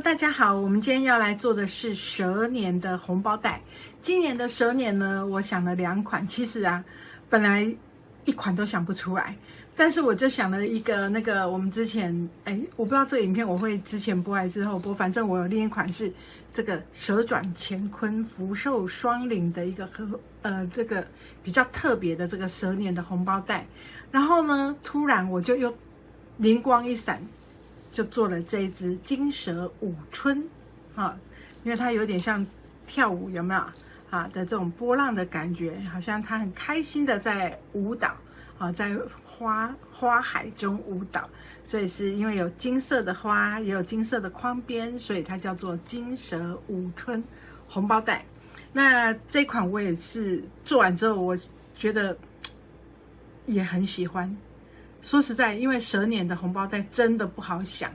大家好，我们今天要来做的是蛇年的红包袋。今年的蛇年呢，我想了2款，其实啊，本来一款都想不出来，但是我就想了一个我们之前我不知道这个影片我会之前播还是之后播，反正我有另一款是这个蛇转乾坤福寿双领的一个这个比较特别的这个蛇年的红包袋。然后呢，突然我就又灵光一闪，就做了这一只金蛇舞春因为它有点像跳舞，有没有的这种波浪的感觉，好像它很开心的在舞蹈在花海中舞蹈，所以是因为有金色的花，也有金色的框边，所以它叫做金蛇舞春红包袋。那这款我也是做完之后，我觉得也很喜欢。说实在，因为蛇年的红包袋真的不好想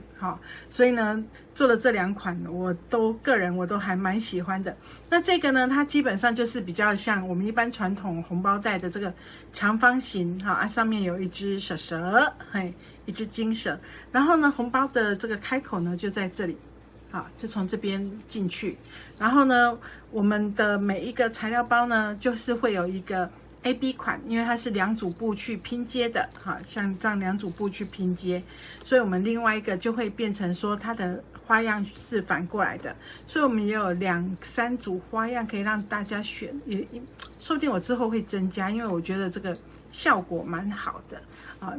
所以呢，做了这2款，我个人都还蛮喜欢的。那这个呢，它基本上就是比较像我们一般传统红包袋的这个长方形上面有一只蛇，一只金蛇。然后呢，红包的这个开口呢就在这里，就从这边进去。然后呢，我们的每一个材料包呢，就是会有一个AB 款，因为它是2组布去拼接的，像这样2组布去拼接，所以我们另外一个就会变成说它的花样是反过来的，所以我们也有2、3组花样可以让大家选，也说不定我之后会增加，因为我觉得这个效果蛮好的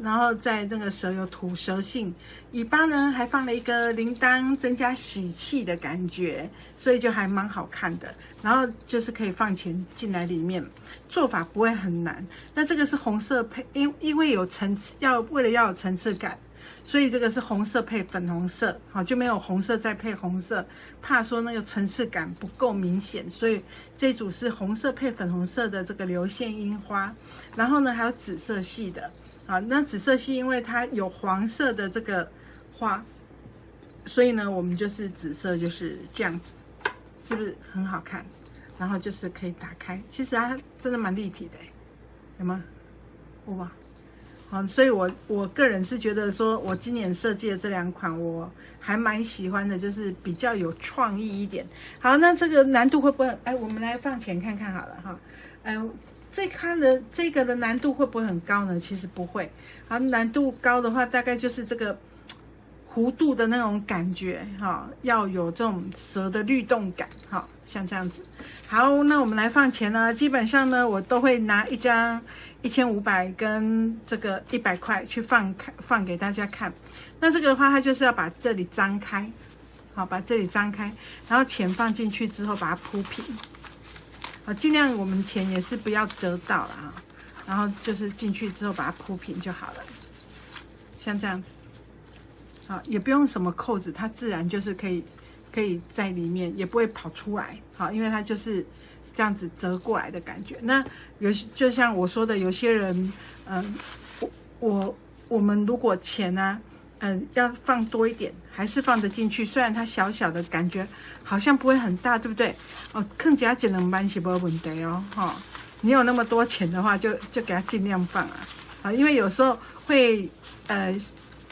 然后在那个蛇有吐蛇信，尾巴呢还放了一个铃铛，增加喜气的感觉，所以就还蛮好看的。然后就是可以放钱进来里面，做法不会很难。那这个是红色配，因为有层次，为了要有层次感，所以这个是红色配粉红色，就没有红色再配红色，怕说那个层次感不够明显，所以这一组是红色配粉红色的这个流线樱花。然后呢还有紫色系的。那紫色系因为它有黄色的这个花，所以呢我们就是紫色就是这样子，是不是很好看？然后就是可以打开，其实它真的蛮立体的，有吗？哇！所以我个人是觉得说，我今年设计的这2款我还蛮喜欢的，就是比较有创意一点。好，那这个难度会不会？我们来放钱看看好了这个的难度会不会很高呢？其实不会。难度高的话，大概就是这个弧度的那种感觉要有这种蛇的律动感像这样子。好，那我们来放钱呢，基本上呢我都会拿一张1500跟这个100块去放给大家看。那这个的话，它就是要把这里张开，把这里张开，然后钱放进去之后把它铺平。尽量我们钱也是不要折到了然后就是进去之后把它铺平就好了，像这样子也不用什么扣子，它自然就是可以在里面，也不会跑出来因为它就是这样子折过来的感觉。那就像我说的，有些人我们如果钱要放多一点，还是放得进去，虽然它小小的感觉好像不会很大，对不对？坑加减2班是没问题你有那么多钱的话，就给它尽量放因为有时候会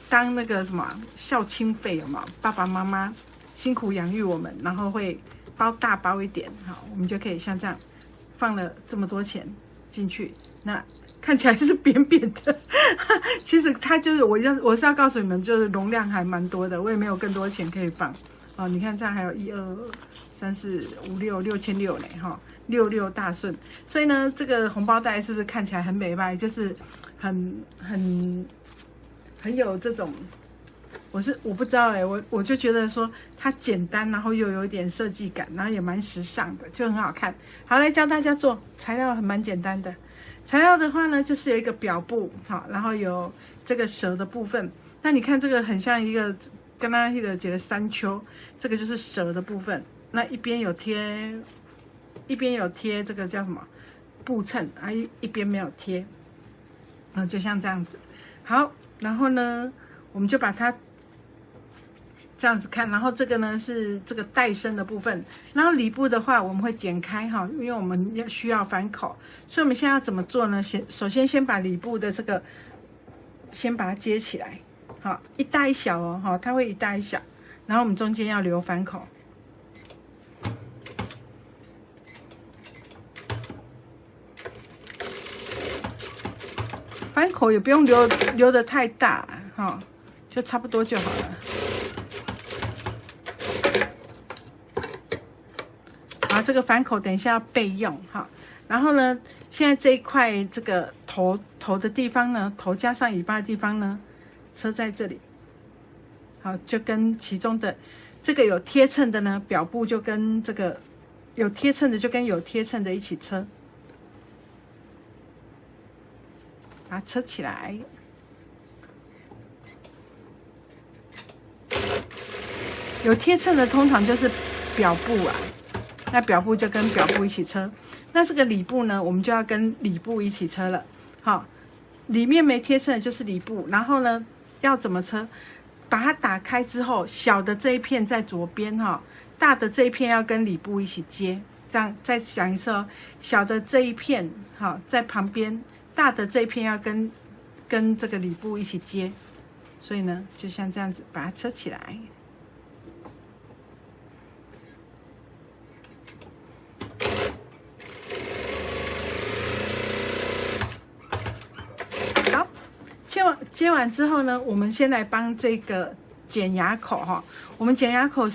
当那个什么孝亲费，有没有？爸爸妈妈辛苦养育我们，然后会大包一点我们就可以像这样放了这么多钱进去，那看起来是扁扁的其实它就是我是要告诉你们，就是容量还蛮多的，我也没有更多钱可以放你看这样还有1、2、3、4、5、6 6600呢66大顺。所以呢这个红包袋是不是看起来很美白，就是很有这种，我不知道我就觉得说它简单，然后又有一点设计感，然后也蛮时尚的，就很好看。好，来教大家做，材料还蛮简单的。材料的话呢，就是有一个表布然后有这个蛇的部分。那你看这个很像一个刚刚那个解的山丘，这个就是蛇的部分。那一边有贴这个叫什么布衬一边没有贴就像这样子。好，然后呢我们就把它这样子看，然后这个呢是这个带身的部分，然后里部的话我们会剪开因为我们需要反口，所以我们现在要怎么做呢？首先先把里部的这个先把它接起来，一大一小它会一大一小，然后我们中间要留反口。反口也不用留得太大哈，就差不多就好了。好，这个反口等一下要备用哈。然后呢，现在这一块这个头的地方呢，头加上尾巴的地方呢，车在这里。好，就跟其中的这个有贴衬的呢，表布就跟这个有贴衬的就跟有贴衬的一起车。把它车起来，有贴衬的通常就是表布啊，那表布就跟表布一起车。那这个里布呢，我们就要跟里布一起车了。好，里面没贴衬的就是里布，然后呢，要怎么车？把它打开之后，小的这一片在左边哈，大的这一片要跟里布一起接。这样再讲一次哦，小的这一片好在旁边。大的这一片要跟这个里布一起接，所以呢，就像这样子把它车起来。好，接完之后呢，我们先来帮这个剪牙口哈。我们剪牙口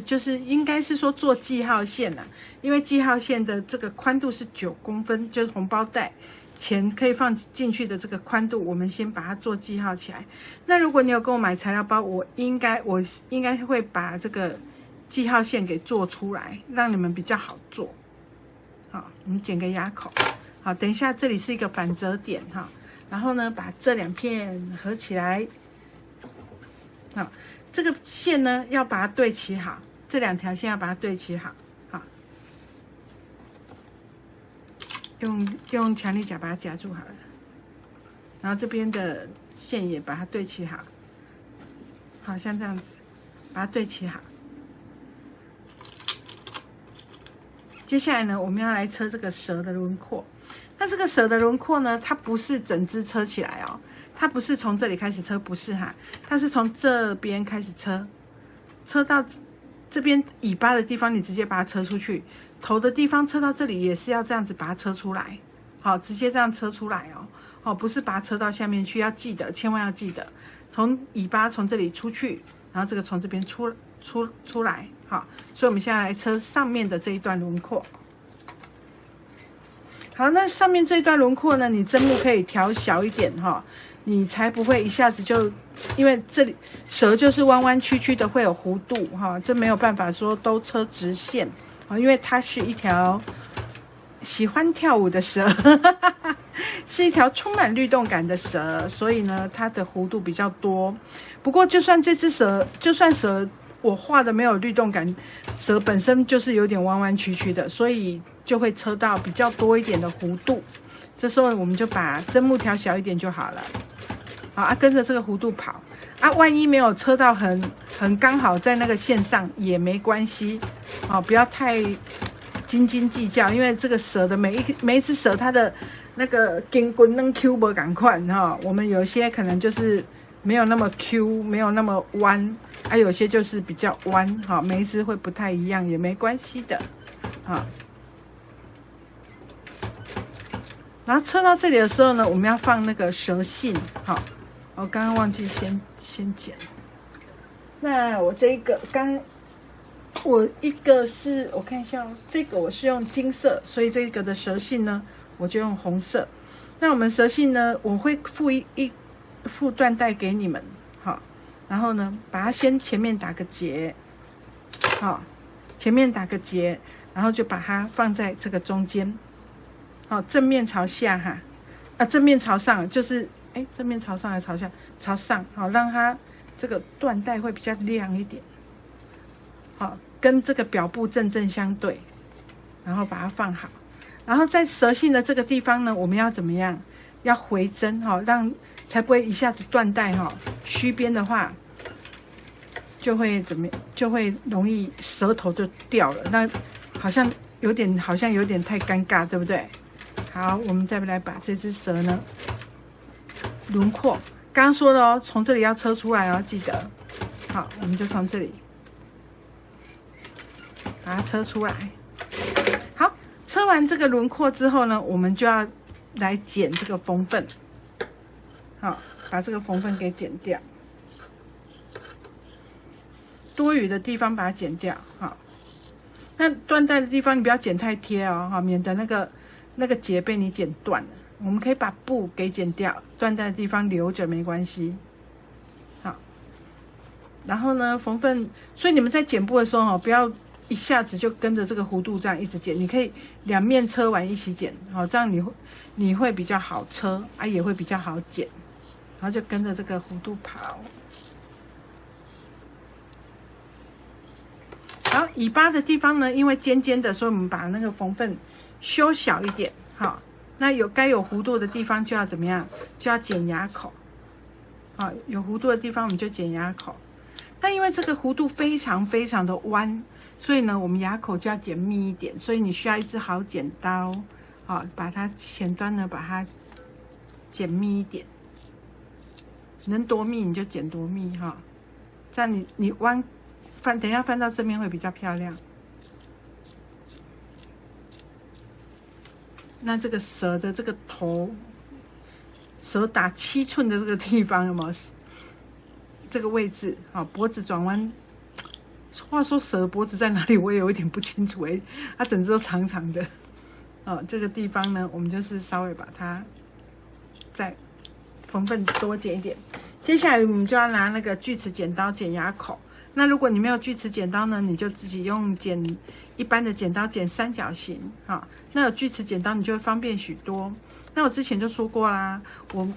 就是应该是说做记号线啦，因为记号线的这个宽度是9公分，就是红包袋。钱可以放进去的这个宽度，我们先把它做记号起来。那如果你有跟我买材料包，我应该会把这个记号线给做出来，让你们比较好做。好，我们剪个牙口。好，等一下这里是一个反折点哈，然后呢把这2片合起来。好，这个线呢要把它对齐好，这2条线要把它对齐好。用强力夹把它夹住好了，然后这边的线也把它对齐好，好像这样子，把它对齐好。接下来呢，我们要来车这个蛇的轮廓。那这个蛇的轮廓呢，它不是整只车起来哦，它不是从这里开始车，不是哈，它是从这边开始车到这边尾巴的地方，你直接把它车出去。头的地方车到这里也是要这样子把它车出来，好，直接这样车出来哦，好，不是把它车到下面去，要记得，千万要记得，从尾巴从这里出去，然后这个从这边出来，好，所以我们现在来车上面的这一段轮廓。好，那上面这一段轮廓呢，你针目可以调小一点哈，你才不会一下子就，因为这里蛇就是弯弯曲曲的，会有弧度哈，这没有办法说都车直线。因为它是一条喜欢跳舞的蛇，是一条充满律动感的蛇，所以呢，它的弧度比较多。不过，就算这只蛇，就算蛇我画的没有律动感，蛇本身就是有点弯弯曲曲的，所以就会车到比较多一点的弧度。这时候我们就把针目调小一点就好了。好啊，跟着这个弧度跑啊，万一没有车到很刚好在那个线上也没关系，好，不要太斤斤计较，因为这个蛇的每一只蛇它的那个筋骨能 Q 不赶快哈，我们有些可能就是没有那么 Q， 没有那么弯，啊，有些就是比较弯，哈，每一只会不太一样也没关系的，好。然后车到这里的时候呢，我们要放那个蛇信，好。我刚刚忘记先剪，那我这一个我一个是我看一下哦，这个我是用金色，所以这个的蛇信呢，我就用红色。那我们蛇信呢，我会附缎带给你们，好，然后呢，把它先前面打个结，好，前面打个结，然后就把它放在这个中间，好，正面朝下哈，啊，正面朝上就是。正面朝上还是朝下？朝上，好，让它这个缎带会比较亮一点，好，跟这个表布正相对，然后把它放好。然后在蛇信的这个地方呢，我们要怎么样？要回针哈，才不会一下子断带哈。虚边的话，就会容易舌头就掉了，那好像有点太尴尬，对不对？好，我们再来把这只蛇呢。轮廓刚刚说了哦，从这里要车出来哦，记得。好，我们就从这里把它车出来。好，车完这个轮廓之后呢，我们就要来剪这个缝缝。好，把这个缝缝给剪掉，多余的地方把它剪掉。好，那缎带的地方你不要剪太贴哦，好，免得那个结被你剪断了。我们可以把布给剪掉，缎带的地方留着没关系。好，然后呢，缝缝，所以你们在剪布的时候不要一下子就跟着这个弧度这样一直剪，你可以两面车完一起剪，好，这样你会比较好车啊，也会比较好剪。然后就跟着这个弧度跑。好，尾巴的地方呢，因为尖尖的，所以我们把那个缝缝修小一点。好，那该有弧度的地方就要怎么样？就要剪牙口。好，有弧度的地方我们就剪牙口。那因为这个弧度非常非常的弯，所以呢，我们牙口就要剪密一点。所以你需要一支好剪刀，好，把它前端呢把它剪密一点。能多密你就剪多密哈，这样你等一下翻到正面会比较漂亮。那这个蛇的这个头，蛇打7寸的这个地方有没有？这个位置好，脖子转弯。话说蛇脖子在哪里，我也有一点不清楚它整只都长长的。哦，这个地方呢，我们就是稍微把它再缝缝多剪一点。接下来我们就要拿那个锯齿剪刀剪牙口。那如果你没有锯齿剪刀呢，你就自己用一般的剪刀剪三角形。好，那有锯齿剪刀你就会方便许多。那我之前就说过啦，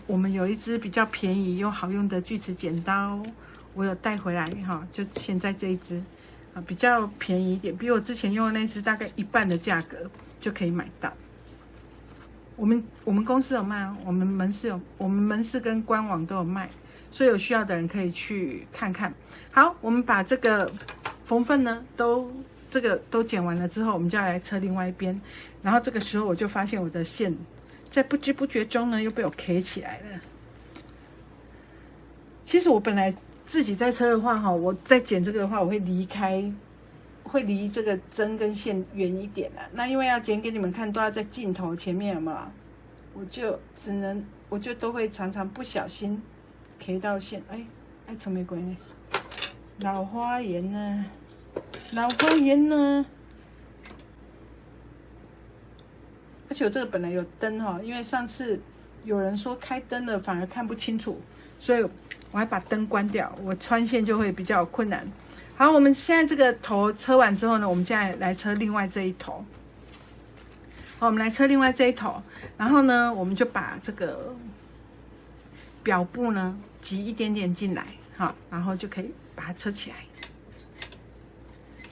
我们有一支比较便宜又好用的锯齿剪刀，我有带回来哈，就现在这一支啊比较便宜一点，比我之前用的那支大概1半的价格就可以买到。我们公司有卖哦，我们门市跟官网都有卖，所以有需要的人可以去看看。好，我们把这个缝缝呢都剪完了之后，我们就要来车另外一边。然后这个时候我就发现我的线在不知不觉中呢又被我 K 起来了。其实我本来自己在车的话我在剪这个的话，我会离这个针跟线远一点啦。那因为要剪给你们看，都要在镜头前面，有没有？我就都会常常不小心 K 到线。哎，草玫瑰呢？老花眼呢？老花眼呢？而且我这个本来有灯因为上次有人说开灯了反而看不清楚，所以我还把灯关掉，我穿线就会比较有困难。好，我们现在这个头车完之后呢，我们现在来车另外这一头。好，我们来车另外这一头，然后呢，我们就把这个表布呢挤一点点进来，好，然后就可以把它车起来。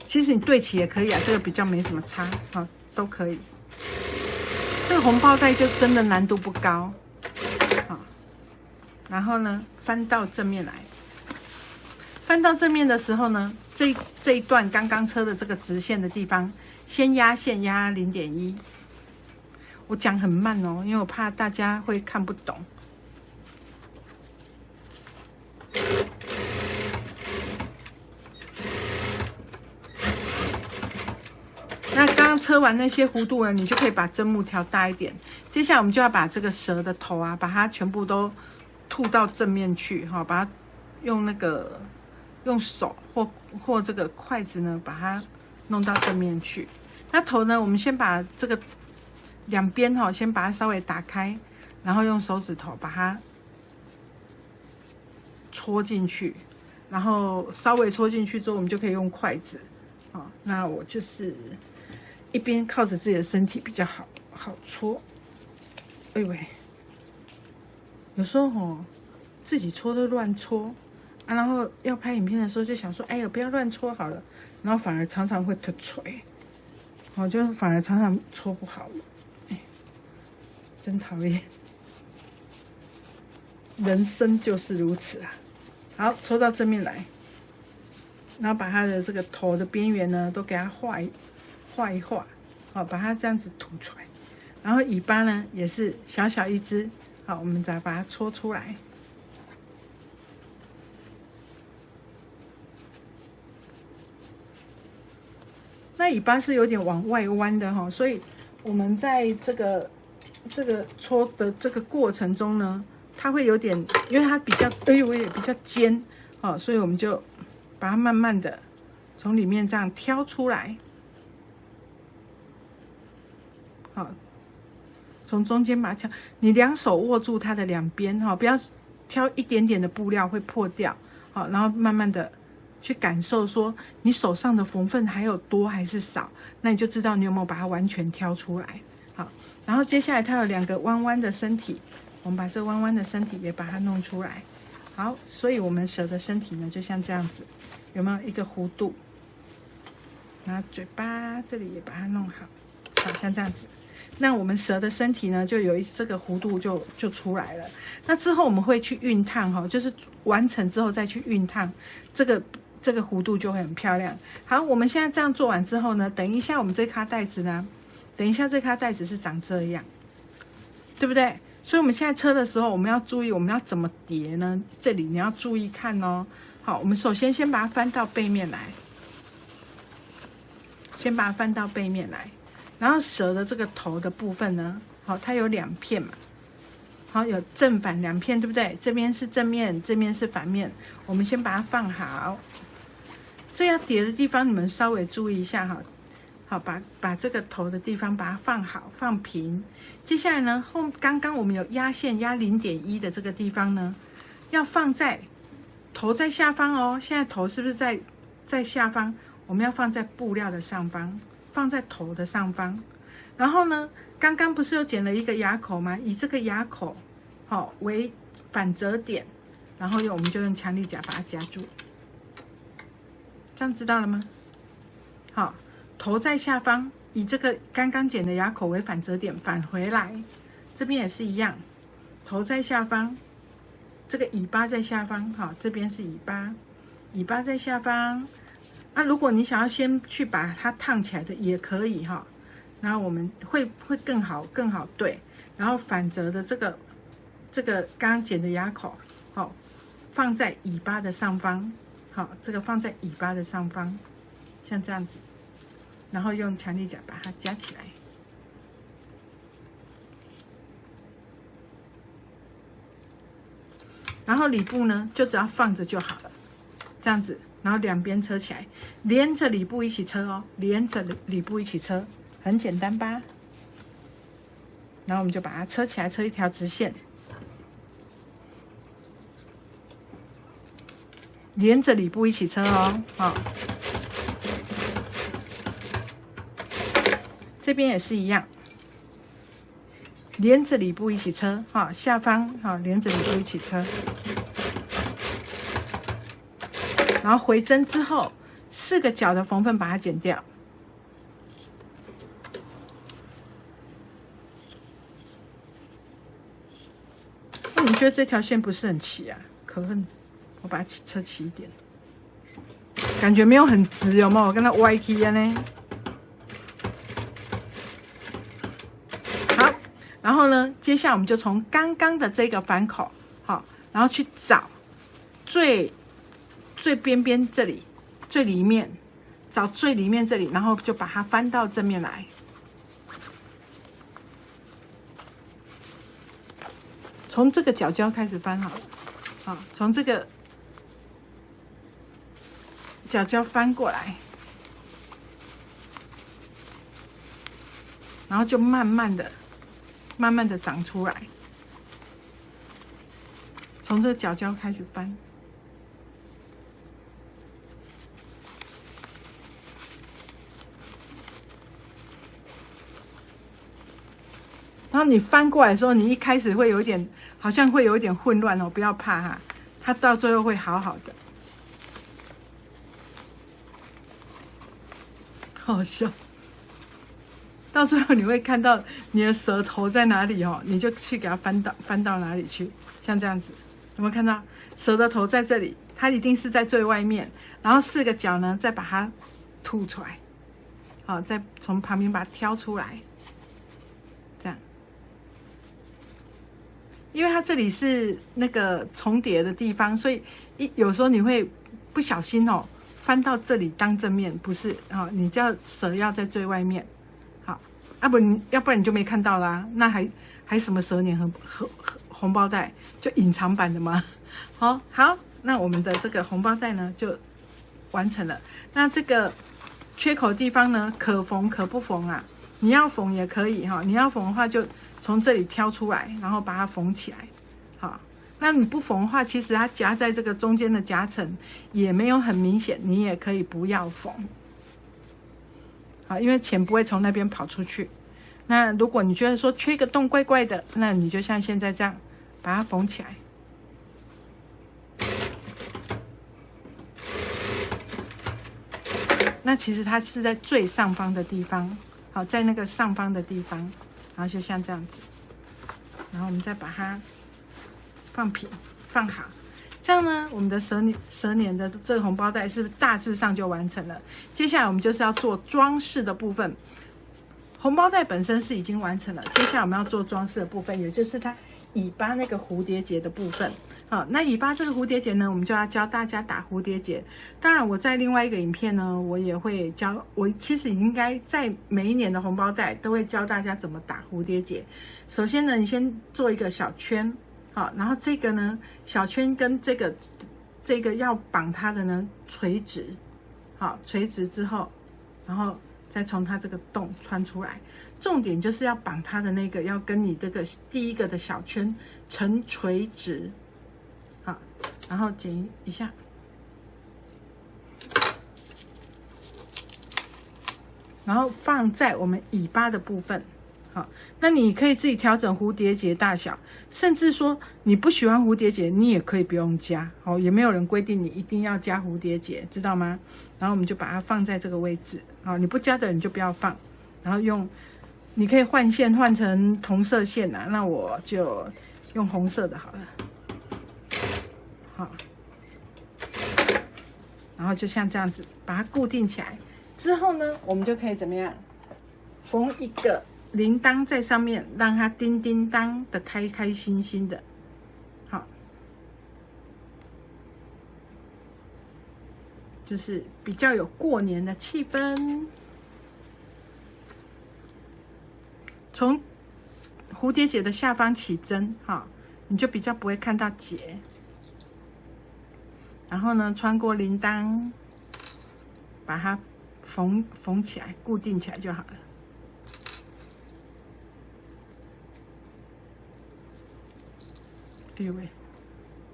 其实你对齐也可以啊，这个比较没什么差，好，都可以。这个红包袋就真的难度不高，好，然后呢，翻到正面来。翻到正面的时候呢，这一段刚刚车的这个直线的地方，先压线压 0.1。我讲很慢哦，因为我怕大家会看不懂。那刚刚车完那些弧度呢，你就可以把针目调大一点。接下来我们就要把这个蛇的头啊，把它全部都吐到正面去，哈，把它用手或这个筷子呢，把它弄到正面去。那头呢，我们先把这个两边先把它稍微打开，然后用手指头把它戳进去，然后稍微戳进去之后，我们就可以用筷子。好，那我就是一边靠着自己的身体比较好戳。哎喂，有时候自己戳都乱戳啊，然后要拍影片的时候就想说，哎呀，不要乱戳好了，然后反而常常会特锤，就反而常常戳不好了，哎，真讨厌，人生就是如此啊。好，戳到正面来，然后把它的这个头的边缘呢，都给它画一画，好，把它这样子吐出来。然后尾巴呢，也是小小一只，好，我们再把它戳出来。那尾巴是有点往外弯的哈，所以我们在这个搓的这个过程中呢，它会有点，因为它比较也比较尖，好，所以我们就把它慢慢的从里面这样挑出来，好，从中间把它挑，你两手握住它的两边哈，不要挑一点点的布料会破掉，好，然后慢慢的去感受说你手上的缝缝还有多还是少，那你就知道你有没有把它完全挑出来。好，然后接下来它有2个弯弯的身体，我们把这弯弯的身体也把它弄出来。好，所以我们蛇的身体呢就像这样子，有没有一个弧度？然后嘴巴这里也把它弄好，好像这样子。那我们蛇的身体呢，就有这个弧度就出来了。那之后我们会去熨烫哈，就是完成之后再去熨烫，这个弧度就会很漂亮。好，我们现在这样做完之后呢，等一下我们这咖袋子呢，等一下这咖袋子是长这样，对不对？所以我们现在车的时候，我们要注意我们要怎么叠呢？这里你要注意看哦。好，我们首先先把它翻到背面来，先把它翻到背面来。然后蛇的这个头的部分呢，好，它有2片嘛，好，有正反2片，对不对？这边是正面，这边是反面。我们先把它放好，这要叠的地方你们稍微注意一下哈。好，把这个头的地方把它放好，放平。接下来呢，刚刚我们有压线压0.1的这个地方呢，要放在头在下方哦。现在头是不是在下方？我们要放在布料的上方。放在头的上方，然后呢，刚刚不是有剪了一个牙口吗？以这个牙口好为反折点，然后我们就用强力夹把它夹住，这样知道了吗？好，头在下方，以这个刚刚剪的牙口为反折点返回来，这边也是一样，头在下方，这个尾巴在下方，好，这边是尾巴，尾巴在下方。那如果你想要先去把它烫起来的也可以哈，然后我们会更好对，然后反折的这个刚刚剪的牙口，好，放在尾巴的上方，好，这个放在尾巴的上方，像这样子，然后用强力夹把它夹起来，然后里部呢就只要放着就好了，这样子。然后2边车起来，连着里部一起车哦，连着里部一起车，很简单吧？然后我们就把它车起来，车一条直线，连着里部一起车哦，好，这边也是一样，连着里部一起车，好，下方好，连着里部一起车。然后回针之后，4个角的缝缝把它剪掉。那你觉得这条线不是很齐啊？可恨，我把它车齐一点，感觉没有很直，有没有？我跟它歪起呢。好，然后呢，接下来我们就从刚刚的这个反口，好，然后去找最边边这里，最里面，找最里面这里，然后就把它翻到正面来。从这个角角开始翻好了，好，从这个角角翻过来，然后就慢慢的长出来。从这个角角开始翻。然后你翻过来的时候，你一开始会有一点，好像会有一点混乱哦，不要怕哈，它到最后会好好的。好笑，到最后你会看到你的舌头在哪里哦，你就去给它翻到哪里去，像这样子，有没有看到蛇的头在这里？它一定是在最外面，然后4个角呢，再把它凸出来，好，再从旁边把它挑出来，这样。因为它这里是那个重叠的地方，所以有时候你会不小心哦，翻到这里当正面，不是啊、你叫蛇要在最外面，好，要不然你就没看到啦，那还什么蛇年和红包袋，就隐藏版的吗？好，那我们的这个红包袋呢就完成了。那这个缺口地方呢，可缝可不缝啊，你要缝也可以哈，你要缝的话就从这里挑出来，然后把它缝起来，好。那你不缝的话，其实它夹在这个中间的夹层也没有很明显，你也可以不要缝，好，因为钱不会从那边跑出去。那如果你觉得说缺个洞怪怪的，那你就像现在这样把它缝起来。那其实它是在最上方的地方，好，在那个上方的地方，然后就像这样子，然后我们再把它放平放好，这样呢，我们的蛇年的这个红包袋是不是大致上就完成了？接下来我们就是要做装饰的部分。红包袋本身是已经完成了，接下来我们要做装饰的部分，也就是它尾巴那个蝴蝶结的部分。好，那尾巴这个蝴蝶结呢，我们就要教大家打蝴蝶结。当然，我在另外一个影片呢，我也会教。我其实应该在每一年的红包袋都会教大家怎么打蝴蝶结。首先呢，你先做一个小圈，好，然后这个呢，小圈跟这个要绑它的呢垂直，好，垂直之后，然后再从它这个洞穿出来。重点就是要绑它的那个要跟你这个第一个的小圈成垂直，好，然后剪一下，然后放在我们尾巴的部分。好，那你可以自己调整蝴蝶结大小，甚至说你不喜欢蝴蝶结，你也可以不用加，好，也没有人规定你一定要加蝴蝶结，知道吗？然后我们就把它放在这个位置，好，你不加的人就不要放，然后你可以换线换成同色线啊，那我就用红色的好了，好，然后就像这样子把它固定起来之后呢，我们就可以怎么样，缝一个铃铛在上面，让它叮叮当的开开心心的，好，就是比较有过年的气氛。从蝴蝶结的下方起针，哈，你就比较不会看到结。然后呢，穿过铃铛，把它缝起来，固定起来就好了。哎呦喂，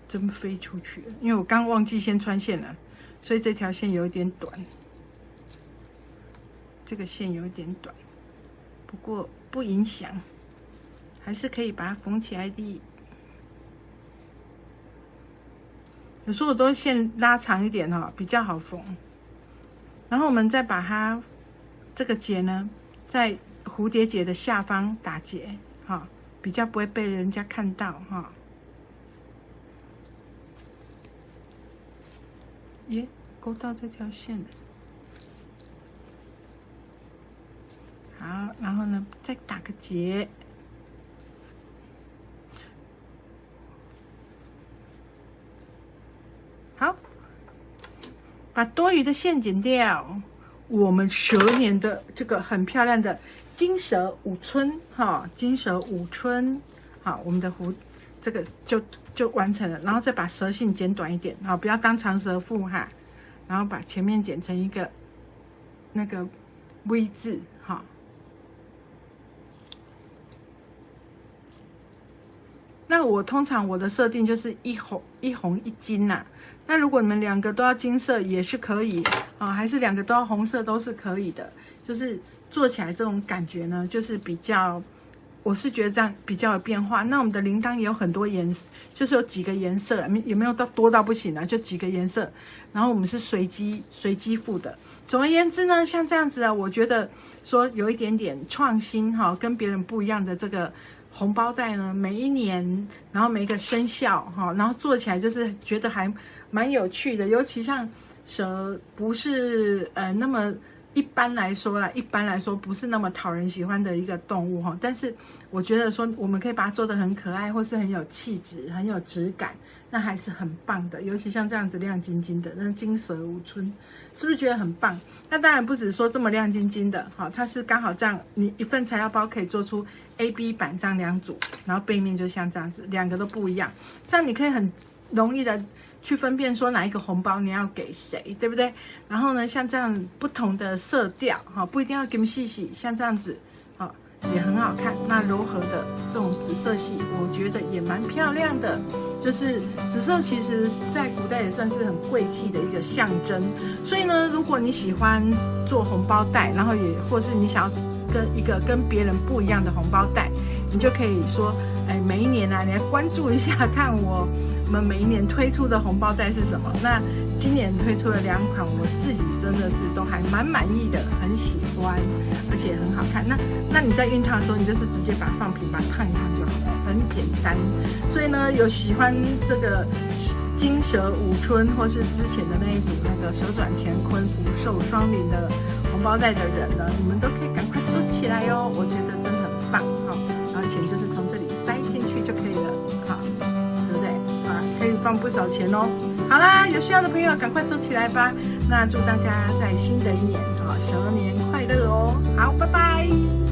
真飞出去了！因为我刚忘记先穿线了，所以这条线有一点短，这个线有一点短，不过不影响，还是可以把它缝起来的。有时候我都线拉长一点哈，比较好缝。然后我们再把它这个结呢，在蝴蝶结的下方打结，哈，比较不会被人家看到哈。耶，勾到这条线了。好，然后呢，再打个结。好，把多余的线剪掉。我们蛇年的这个很漂亮的金蛇舞春，哈，金蛇舞春，好，我们的这个就完成了。然后再把蛇信剪短一点，好，不要当长蛇妇哈。然后把前面剪成一个那个 V 字，哈。那我通常我的设定就是一红一金呐。那如果你们两个都要金色也是可以啊，还是两个都要红色都是可以的。就是做起来这种感觉呢，就是比较，我是觉得这样比较有变化。那我们的铃铛也有很多颜色，就是有几个颜色，也没有多到不行啊，就几个颜色。然后我们是随机附的。总而言之呢，像这样子啊，我觉得说有一点点创新哈，跟别人不一样的这个红包袋呢，每一年，然后每一个生肖哈，然后做起来就是觉得还蛮有趣的。尤其像蛇不是那么一般来说不是那么讨人喜欢的一个动物哈，但是我觉得说我们可以把它做得很可爱，或是很有气质、很有质感，那还是很棒的。尤其像这样子亮晶晶的，那金蛇舞春，是不是觉得很棒？那当然不只说这么亮晶晶的，好，它是刚好这样，你一份材料包可以做出 A、B 版这样2组，然后背面就像这样子，2个都不一样，这样你可以很容易的去分辨说哪一个红包你要给谁，对不对？然后呢，像这样不同的色调，哈，不一定要金细细，像这样子，啊，也很好看。那柔和的这种紫色系，我觉得也蛮漂亮的。就是紫色，其实在古代也算是很贵气的一个象征。所以呢，如果你喜欢做红包袋，然后也或是你想要跟别人不一样的红包袋，你就可以说，哎，每一年啊，你来关注一下，看我们每一年推出的红包袋是什么。那今年推出了2款，我自己真的是都还蛮满意的，很喜欢，而且很好看。那你在熨烫的时候，你就是直接把它放平，把它烫一烫就好了，很简单。所以呢，有喜欢这个金蛇舞春，或是之前的那一组那个蛇转乾坤福寿双麟的红包袋的人呢，你们都可以赶快做起来哦，我觉得真的很棒哈。然后钱就是从这里塞进去就可以了，好，对不对？啊，可以放不少钱哦。好啦，有需要的朋友赶快做起来吧。那祝大家在新的一年蛇年快乐哦。好，拜拜。